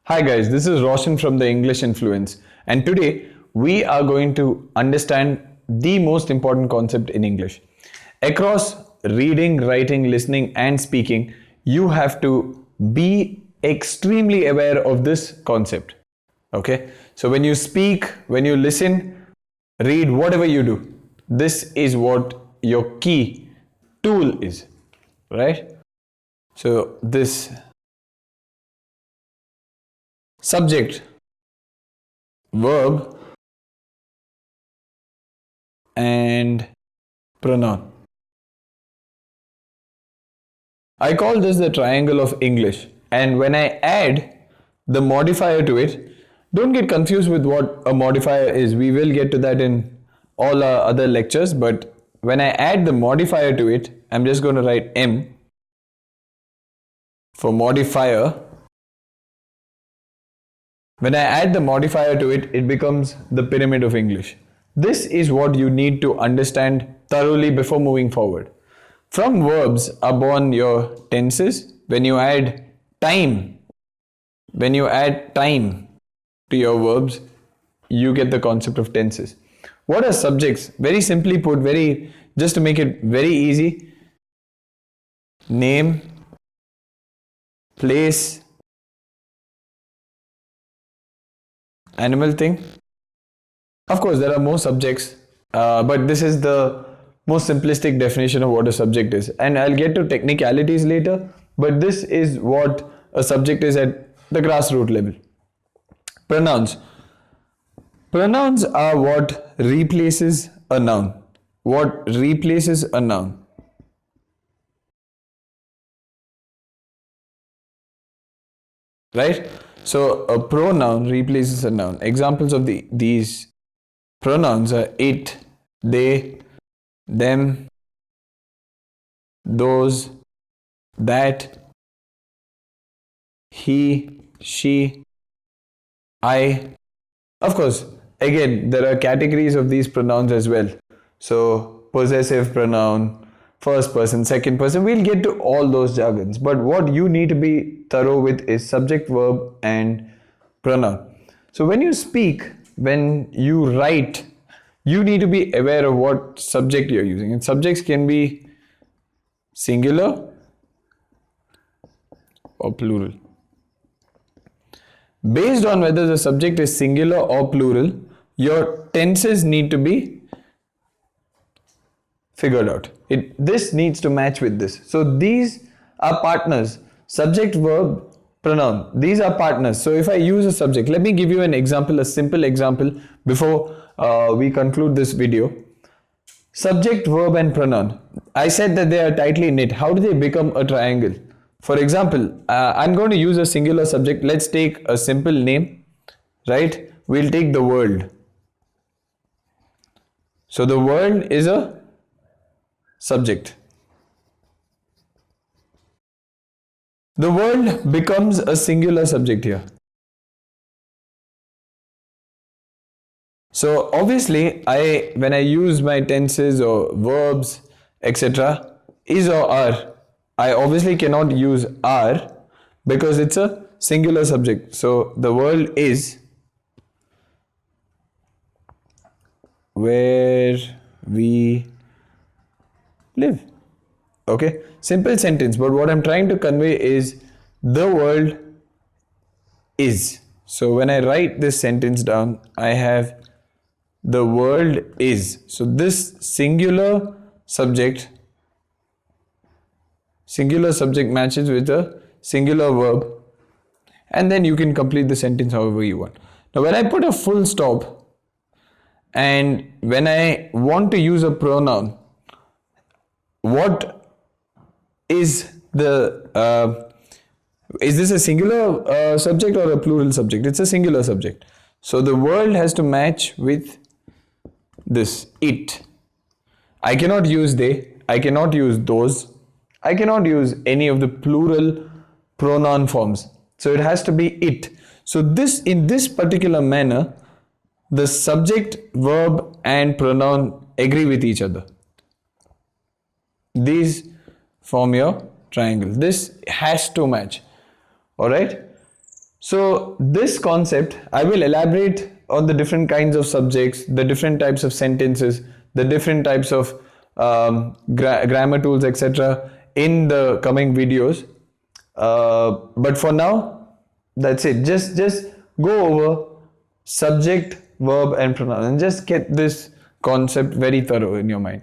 Hi guys, this is Roshan from the English Influence, and today we are going to understand the most important concept in English. Across reading, writing, listening, and speaking, you have to be extremely aware of this concept. Okay, so when you speak, when you listen, read, whatever you do, this is what your key tool is, right? So, this subject, verb, and pronoun. I call this the triangle of English, and when I add the modifier to it, don't get confused with what a modifier is. We will get to that in all our other lectures, but when I add the modifier to it, I'm just going to write M for modifier. When I add the modifier to it, it becomes the pyramid of English. This is what you need to understand thoroughly before moving forward. From verbs are born your tenses. When you add time to your verbs, you get the concept of tenses. What are subjects? Very simply put, just to make it very easy, name, place, animal, thing. Of course, there are more subjects, but this is the most simplistic definition of what a subject is. And I'll get to technicalities later, but this is what a subject is at the grassroots level. Pronouns. Pronouns are what replaces a noun. What replaces a noun. Right? So a pronoun replaces a noun. Examples of these pronouns are it, they, them, those, that, he, she, I. Of course, again, there are categories of these pronouns as well. So, possessive pronoun, first person, second person, we'll get to all those jargons. But what you need to be thorough with is subject, verb, and pronoun. So, when you speak, when you write, you need to be aware of what subject you're using. And subjects can be singular or plural. Based on whether the subject is singular or plural, your tenses need to be figured out. This needs to match with this. So these are partners. Subject, verb, pronoun. These are partners. So if I use a subject, let me give you an example, a simple example before we conclude this video. Subject, verb, and pronoun. I said that they are tightly knit. How do they become a triangle? For example, I'm going to use a singular subject. Let's take a simple name, right? We'll take the world. So the world is a subject. The world becomes a singular subject here. So obviously, when I use my tenses or verbs, etc., is or are, I obviously cannot use are because it's a singular subject. So the world is where we live. Okay, simple sentence, but what I'm trying to convey is the world is. So when I write this sentence down, I have the world is. So this singular subject matches with a singular verb, and then you can complete the sentence however you want. Now when I put a full stop and when I want to use a pronoun, what is this a singular subject or a plural subject? It's a singular subject. So the world has to match with this, it. I cannot use they, I cannot use those, I cannot use any of the plural pronoun forms. So it has to be it. So in this particular manner, the subject, verb, and pronoun agree with each other. These form your triangle. This has to match. Alright? So this concept, I will elaborate on the different kinds of subjects, the different types of sentences, the different types of grammar tools, etc. in the coming videos. But for now, that's it. Just go over subject, verb, and pronoun, and just get this concept very thorough in your mind.